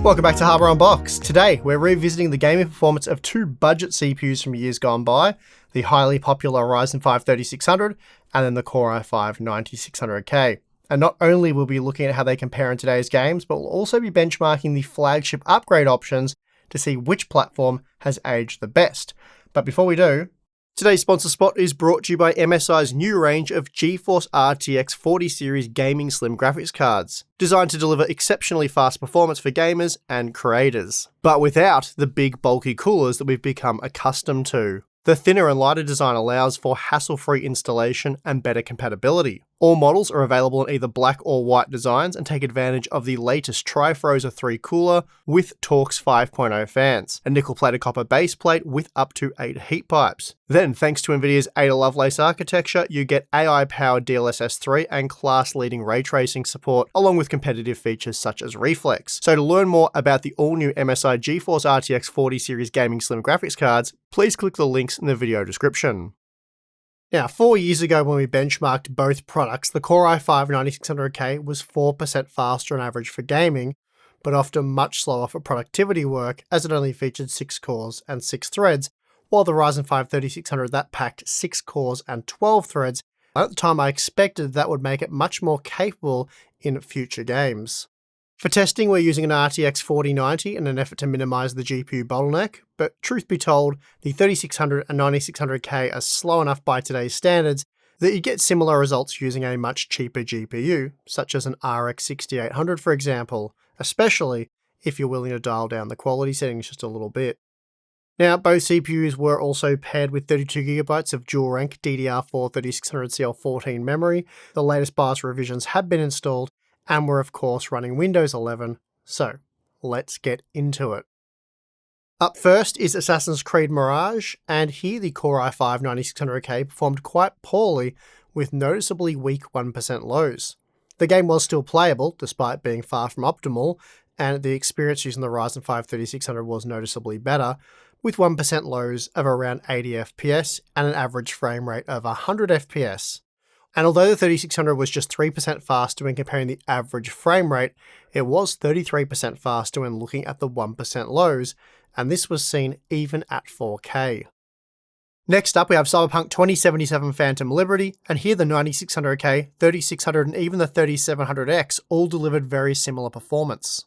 Welcome back to Hardware Unboxed. Today, we're revisiting the gaming performance of two budget CPUs from years gone by, the highly popular Ryzen 5 3600 and then the Core i5-9600K. And not only will we be looking at how they compare in today's games, but we'll also be benchmarking the flagship upgrade options to see which platform has aged the best. But before we do, today's sponsor spot is brought to you by MSI's new range of GeForce RTX 40 series gaming slim graphics cards, designed to deliver exceptionally fast performance for gamers and creators, but without the big bulky coolers that we've become accustomed to. The thinner and lighter design allows for hassle-free installation and better compatibility. All models are available in either black or white designs and take advantage of the latest Tri-Frozr 3 cooler with Torx 5.0 fans, a nickel-plated copper base plate with up to 8 heat pipes. Then, thanks to Nvidia's Ada Lovelace architecture, you get AI-powered DLSS 3 and class-leading ray tracing support, along with competitive features such as reflex. So to learn more about the all-new MSI GeForce RTX 40 series gaming slim graphics cards, please click the links in the video description. Now, 4 years ago when we benchmarked both products, the Core i5-9600K was 4% faster on average for gaming, but often much slower for productivity work as it only featured 6 cores and 6 threads, while the Ryzen 5 3600 that packed 6 cores and 12 threads. At the time I expected that would make it much more capable in future games. For testing, we're using an RTX 4090 in an effort to minimize the GPU bottleneck, but truth be told, the 3600 and 9600K are slow enough by today's standards that you get similar results using a much cheaper GPU, such as an RX 6800 for example, especially if you're willing to dial down the quality settings just a little bit. Now, both CPUs were also paired with 32GB of dual-rank DDR4 3600CL14 memory. The latest BIOS revisions have been installed, and we're of course running Windows 11, so let's get into it. Up first is Assassin's Creed Mirage, and here the Core i5-9600K performed quite poorly with noticeably weak 1% lows. The game was still playable, despite being far from optimal, and the experience using the Ryzen 5 3600 was noticeably better, with 1% lows of around 80 FPS and an average frame rate of 100 FPS. And although the 3600 was just 3% faster when comparing the average frame rate, it was 33% faster when looking at the 1% lows, and this was seen even at 4K. Next up, we have Cyberpunk 2077 Phantom Liberty, and here the 9600K, 3600 and even the 3700X all delivered very similar performance.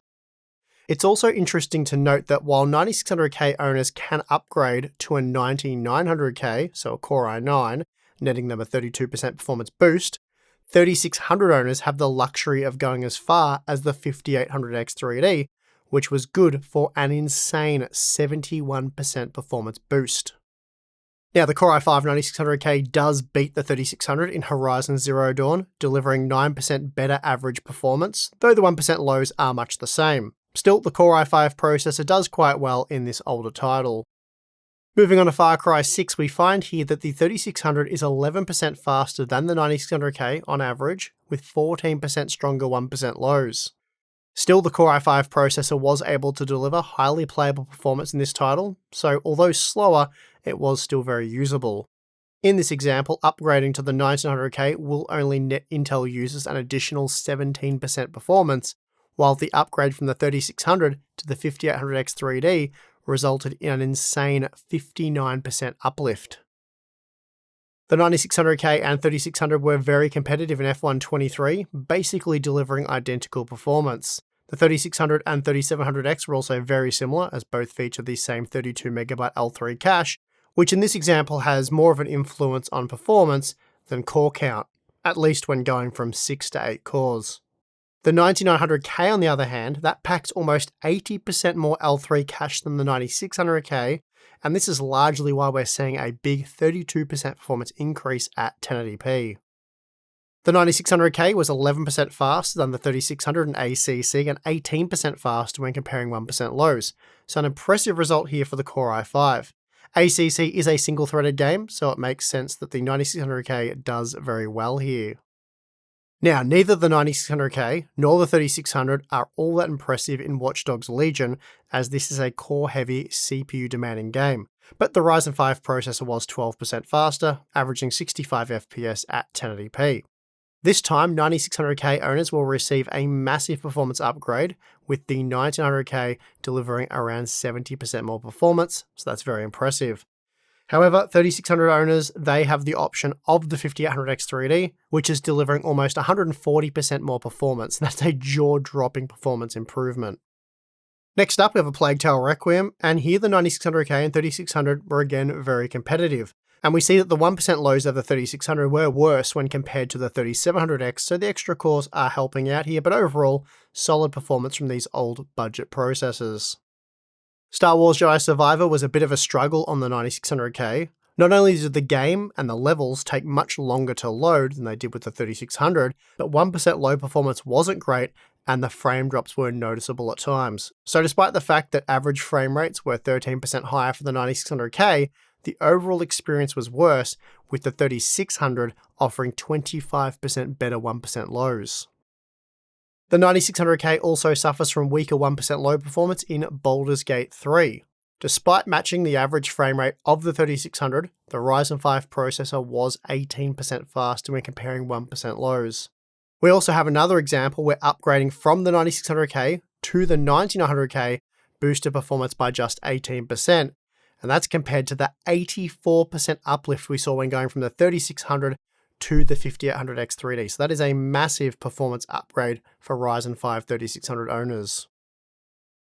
It's also interesting to note that while 9600K owners can upgrade to a 9900K, so a Core i9, netting them a 32% performance boost, 3600 owners have the luxury of going as far as the 5800X 3D, which was good for an insane 71% performance boost. Now, the Core i5-9600K does beat the 3600 in Horizon Zero Dawn, delivering 9% better average performance, though the 1% lows are much the same. Still, the Core i5 processor does quite well in this older title. Moving on to Far Cry 6, we find here that the 3600 is 11% faster than the 9600K on average, with 14% stronger 1% lows. Still, the Core i5 processor was able to deliver highly playable performance in this title, so although slower, it was still very usable. In this example, upgrading to the 9900K will only net Intel users an additional 17% performance, while the upgrade from the 3600 to the 5800X 3D resulted in an insane 59% uplift. The 9600K and 3600 were very competitive in F1 23, basically delivering identical performance. The 3600 and 3700X were also very similar, as both feature the same 32MB L3 cache, which in this example has more of an influence on performance than core count, at least when going from 6 to 8 cores. The 9900K, on the other hand, that packs almost 80% more L3 cache than the 9600K, and this is largely why we're seeing a big 32% performance increase at 1080p. The 9600K was 11% faster than the 3600 in ACC and 18% faster when comparing 1% lows, so an impressive result here for the Core i5. ACC is a single-threaded game, so it makes sense that the 9600K does very well here. Now, neither the 9600K nor the 3600 are all that impressive in Watch Dogs Legion, as this is a core-heavy, CPU-demanding game, but the Ryzen 5 processor was 12% faster, averaging 65 FPS at 1080p. This time, 9600K owners will receive a massive performance upgrade, with the 1900K delivering around 70% more performance, so that's very impressive. However, 3600 owners, they have the option of the 5800X 3D, which is delivering almost 140% more performance. That's a jaw-dropping performance improvement. Next up, we have a Plague Tale Requiem, and here the 9600K and 3600 were again very competitive. And we see that the 1% lows of the 3600 were worse when compared to the 3700X, so the extra cores are helping out here, but overall, solid performance from these old budget processors. Star Wars Jedi Survivor was a bit of a struggle on the 9600K. Not only did the game and the levels take much longer to load than they did with the 3600, but 1% low performance wasn't great and the frame drops were noticeable at times. So despite the fact that average frame rates were 13% higher for the 9600K, the overall experience was worse, with the 3600 offering 25% better 1% lows. The 9600K also suffers from weaker 1% low performance in Baldur's Gate 3. Despite matching the average frame rate of the 3600, the Ryzen 5 processor was 18% faster when comparing 1% lows. We also have another example where upgrading from the 9600K to the 9900K boosted performance by just 18%, and that's compared to the 84% uplift we saw when going from the 3600 to the 5800X 3D. So that is a massive performance upgrade for Ryzen 5 3600 owners.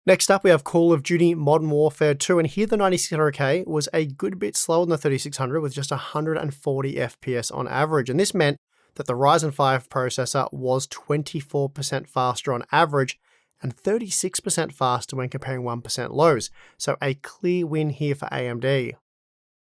Next up, we have Call of Duty Modern Warfare 2, and here the 9600K was a good bit slower than the 3600 with just 140 FPS on average, and this meant that the Ryzen 5 processor was 24% faster on average and 36% faster when comparing 1% lows, so a clear win here for AMD.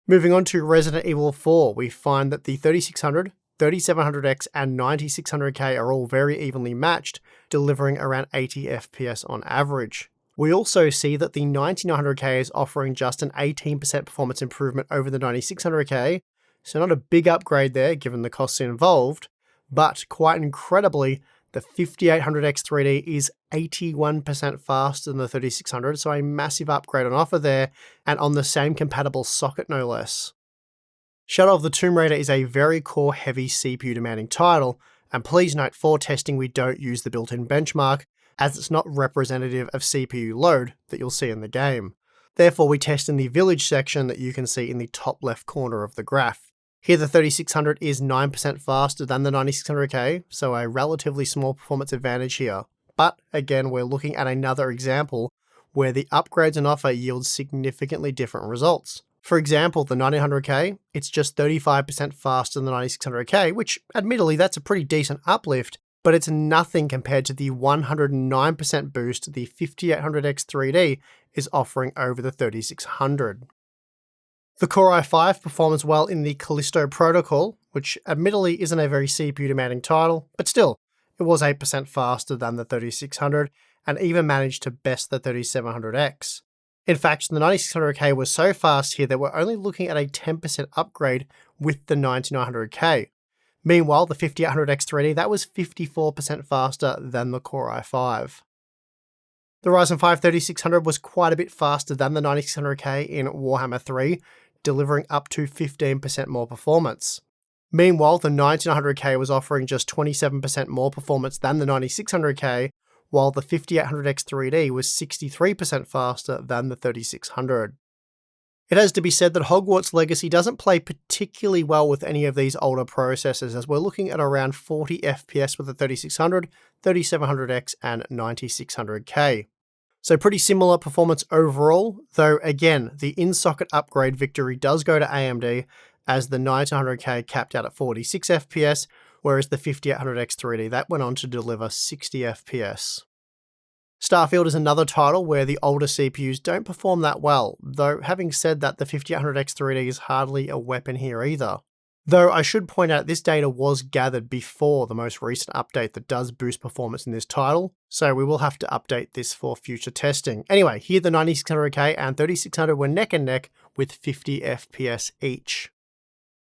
Moving on to Resident Evil 4, we find that the 3600, 3700X and 9600K are all very evenly matched, delivering around 80 FPS on average. We also see that the 9900K is offering just an 18% performance improvement over the 9600K, so not a big upgrade there given the costs involved, but quite incredibly, the 5800X 3D is 81% faster than the 3600, so a massive upgrade on offer there, and on the same compatible socket no less. Shadow of the Tomb Raider is a very core-heavy CPU demanding title, and please note for testing we don't use the built-in benchmark, as it's not representative of CPU load that you'll see in the game. Therefore we test in the village section that you can see in the top left corner of the graph. Here the 3600 is 9% faster than the 9600K, so a relatively small performance advantage here. But again, we're looking at another example where the upgrades on offer yield significantly different results. For example, the 9900K, it's just 35% faster than the 9600K, which admittedly that's a pretty decent uplift, but it's nothing compared to the 109% boost the 5800X 3D is offering over the 3600. The Core i5 performs well in the Callisto Protocol, which admittedly isn't a very CPU demanding title, but still, it was 8% faster than the 3600 and even managed to best the 3700X. In fact, the 9600K was so fast here that we're only looking at a 10% upgrade with the 9900K. Meanwhile, the 5800X 3D, that was 54% faster than the Core i5. The Ryzen 5 3600 was quite a bit faster than the 9600K in Warhammer 3, delivering up to 15% more performance. Meanwhile, the 9900K was offering just 27% more performance than the 9600K, while the 5800X 3D was 63% faster than the 3600. It has to be said that Hogwarts Legacy doesn't play particularly well with any of these older processors, as we're looking at around 40 FPS with the 3600, 3700X and 9600K. So pretty similar performance overall, though again, the in-socket upgrade victory does go to AMD, as the 9900K capped out at 46 FPS, whereas the 5800X 3D, that went on to deliver 60 FPS. Starfield is another title where the older CPUs don't perform that well, though having said that, the 5800X 3D is hardly a weapon here either. Though I should point out this data was gathered before the most recent update that does boost performance in this title, so we will have to update this for future testing. Anyway, here the 9600K and 3600 were neck and neck with 50 FPS each.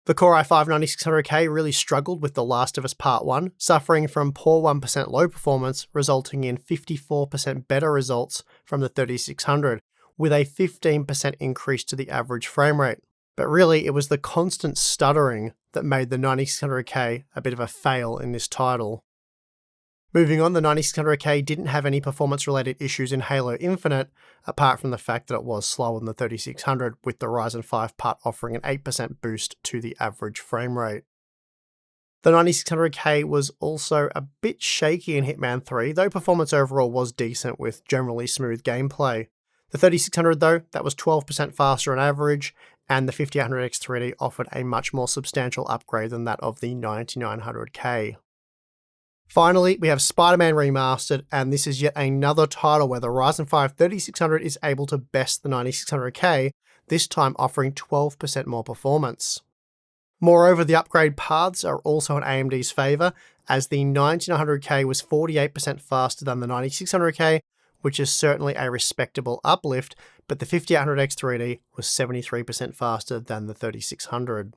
The Core i5-9600K really struggled with The Last of Us Part 1, suffering from poor 1% low performance, resulting in 54% better results from the 3600, with a 15% increase to the average frame rate. But really, it was the constant stuttering that made the 9600K a bit of a fail in this title. Moving on, the 9600K didn't have any performance-related issues in Halo Infinite, apart from the fact that it was slower than the 3600, with the Ryzen 5 part offering an 8% boost to the average frame rate. The 9600K was also a bit shaky in Hitman 3, though performance overall was decent with generally smooth gameplay. The 3600 though, that was 12% faster on average, and the 5800X 3D offered a much more substantial upgrade than that of the 9900K. Finally, we have Spider-Man Remastered, and this is yet another title where the Ryzen 5 3600 is able to best the 9600K, this time offering 12% more performance. Moreover, the upgrade paths are also in AMD's favour, as the 9900K was 48% faster than the 9600K, which is certainly a respectable uplift, but the 5800X 3D was 73% faster than the 3600.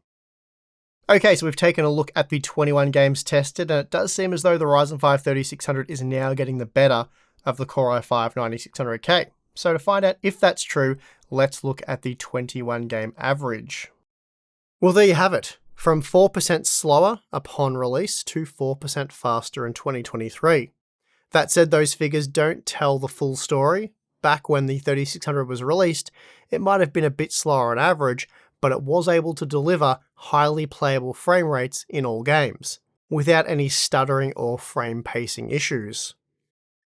Okay, so we've taken a look at the 21 games tested, and it does seem as though the Ryzen 5 3600 is now getting the better of the Core i5-9600K. So to find out if that's true, let's look at the 21 game average. Well, there you have it. From 4% slower upon release to 4% faster in 2023. That said, those figures don't tell the full story. Back when the 3600 was released, it might have been a bit slower on average, but it was able to deliver highly playable frame rates in all games, without any stuttering or frame pacing issues.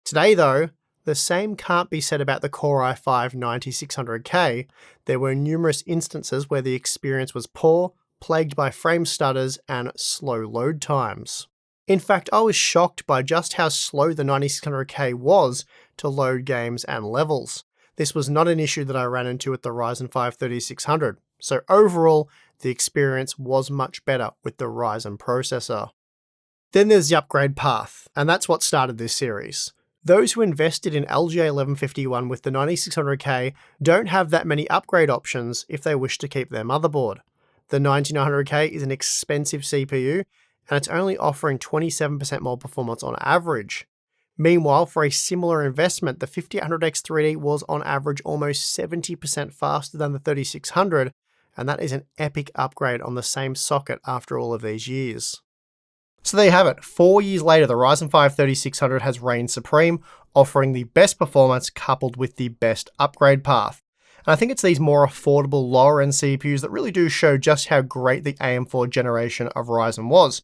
Today though, the same can't be said about the Core i5-9600K. There were numerous instances where the experience was poor, plagued by frame stutters and slow load times. In fact, I was shocked by just how slow the 9600K was to load games and levels. This was not an issue that I ran into with the Ryzen 5 3600. So overall, the experience was much better with the Ryzen processor. Then there's the upgrade path, and that's what started this series. Those who invested in LGA1151 with the 9600K don't have that many upgrade options if they wish to keep their motherboard. The 9900K is an expensive CPU, and it's only offering 27% more performance on average. Meanwhile, for a similar investment, the 5800X 3D was on average almost 70% faster than the 3600, and that is an epic upgrade on the same socket after all of these years. So there you have it. 4 years later, the Ryzen 5 3600 has reigned supreme, offering the best performance coupled with the best upgrade path. And I think it's these more affordable, lower-end CPUs that really do show just how great the AM4 generation of Ryzen was.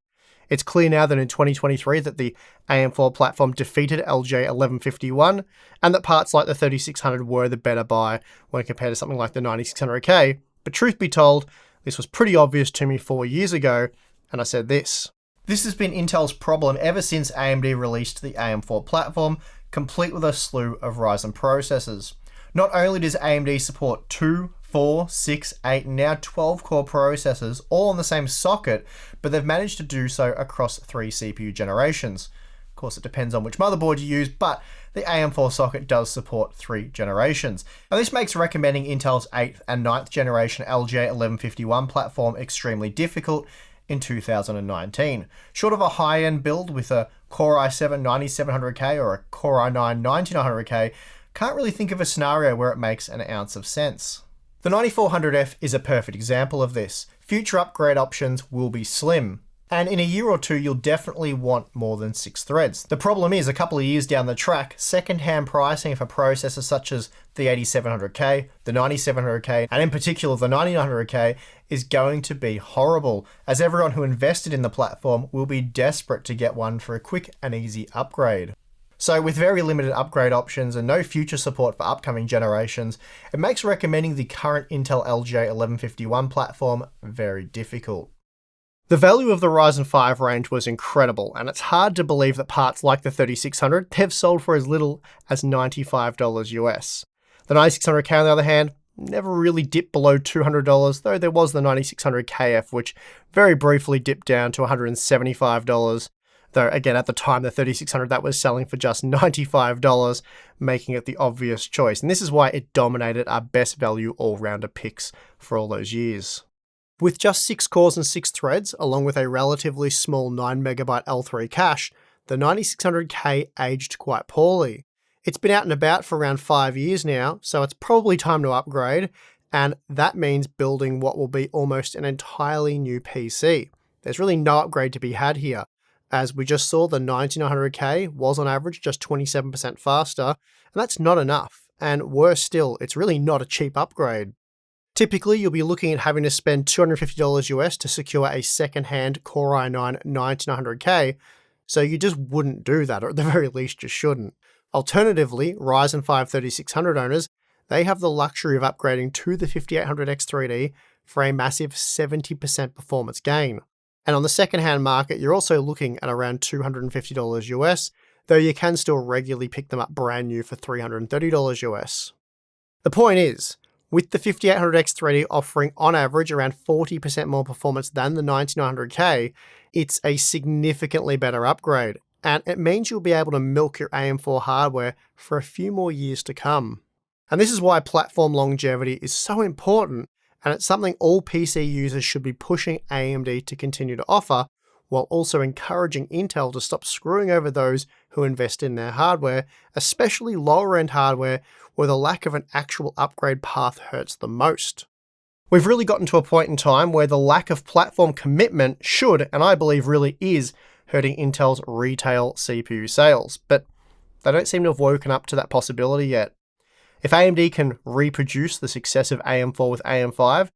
It's clear now that in 2023 that the AM4 platform defeated LGA1151, and that parts like the 3600 were the better buy when compared to something like the 9600K. But truth be told, this was pretty obvious to me 4 years ago, and I said this. This has been Intel's problem ever since AMD released the AM4 platform, complete with a slew of Ryzen processors. Not only does AMD support 2, 4, 6, 8, and now 12 core processors all on the same socket, but they've managed to do so across 3 CPU generations. Of course, it depends on which motherboard you use, but the AM4 socket does support 3 generations. Now this makes recommending Intel's 8th and 9th generation LGA1151 platform extremely difficult in 2019. Short of a high-end build with a Core i7-9700K or a Core i9-9900K, can't really think of a scenario where it makes an ounce of sense. The 9400F is a perfect example of this. Future upgrade options will be slim. And in a year or two, you'll definitely want more than 6 threads. The problem is, a couple of years down the track, second-hand pricing for processors such as the 8700K, the 9700K, and in particular the 9900K is going to be horrible, as everyone who invested in the platform will be desperate to get one for a quick and easy upgrade. So with very limited upgrade options and no future support for upcoming generations, it makes recommending the current Intel LGA1151 platform very difficult. The value of the Ryzen 5 range was incredible, and it's hard to believe that parts like the 3600 they've sold for as little as $95 US. The 9600K on the other hand, never really dipped below $200, though there was the 9600KF, which very briefly dipped down to $175, though again at the time the 3600 that was selling for just $95, making it the obvious choice, and this is why it dominated our best value all-rounder picks for all those years. With just 6 cores and 6 threads, along with a relatively small 9MB L3 cache, the 9600K aged quite poorly. It's been out and about for around 5 years now, so it's probably time to upgrade, and that means building what will be almost an entirely new PC. There's really no upgrade to be had here. As we just saw, the 9900K was on average just 27% faster, and that's not enough. And worse still, it's really not a cheap upgrade. Typically, you'll be looking at having to spend $250 US to secure a second-hand Core i9 9900K, so you just wouldn't do that, or at the very least you shouldn't. Alternatively, Ryzen 5 3600 owners, they have the luxury of upgrading to the 5800X3D for a massive 70% performance gain. And on the second-hand market, you're also looking at around $250 US, though you can still regularly pick them up brand new for $330 US. The point is, with the 5800X3D offering on average around 40% more performance than the 9900K, it's a significantly better upgrade, and it means you'll be able to milk your AM4 hardware for a few more years to come. And this is why platform longevity is so important, and it's something all PC users should be pushing AMD to continue to offer, while also encouraging Intel to stop screwing over those who invest in their hardware, especially lower-end hardware where the lack of an actual upgrade path hurts the most. We've really gotten to a point in time where the lack of platform commitment should, and I believe really is, hurting Intel's retail CPU sales, but they don't seem to have woken up to that possibility yet. If AMD can reproduce the success of AM4 with AM5,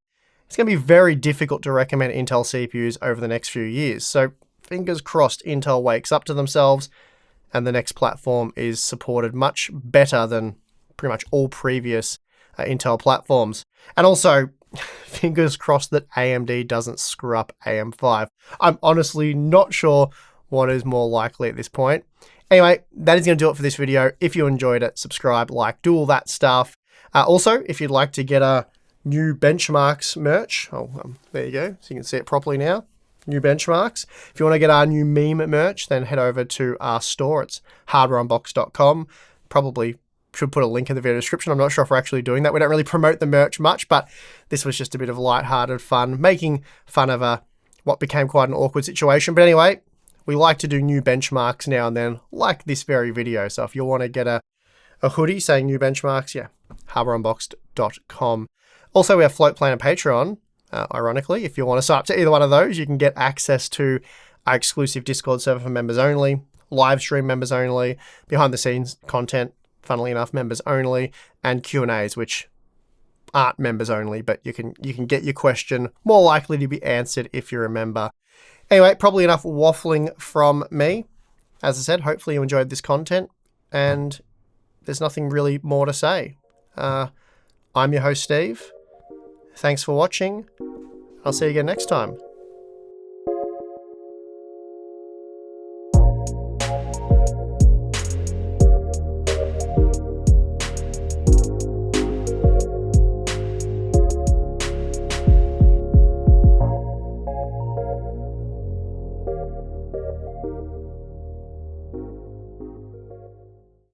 it's going to be very difficult to recommend Intel CPUs over the next few years, so fingers crossed Intel wakes up to themselves and the next platform is supported much better than pretty much all previous Intel platforms. And also, fingers crossed that AMD doesn't screw up AM5. I'm honestly not sure what is more likely at this point. Anyway, that is going to do it for this video. If you enjoyed it, subscribe, like, do all that stuff. Also, if you'd like to get a new benchmarks merch, there you go, so you can see it properly now. New benchmarks. If you want to get our new meme merch, then head over to our store. It's hardwareunboxed.com. Probably should put a link in the video description. I'm not sure if we're actually doing that. We don't really promote the merch much, but this was just a bit of lighthearted fun, making fun of what became quite an awkward situation. But anyway, we like to do new benchmarks now and then, like this very video. So if you want to get a hoodie saying new benchmarks, yeah, hardwareunboxed.com. Also, we have Floatplane and Patreon. Ironically, if you want to sign up to either one of those, you can get access to our exclusive Discord server for members only, live stream members only, behind the scenes content, funnily enough, members only, and Q&As, which aren't members only, but you can get your question more likely to be answered if you're a member. Anyway, probably enough waffling from me. As I said, hopefully you enjoyed this content, and there's nothing really more to say. I'm your host, Steve. Thanks for watching. I'll see you again next time.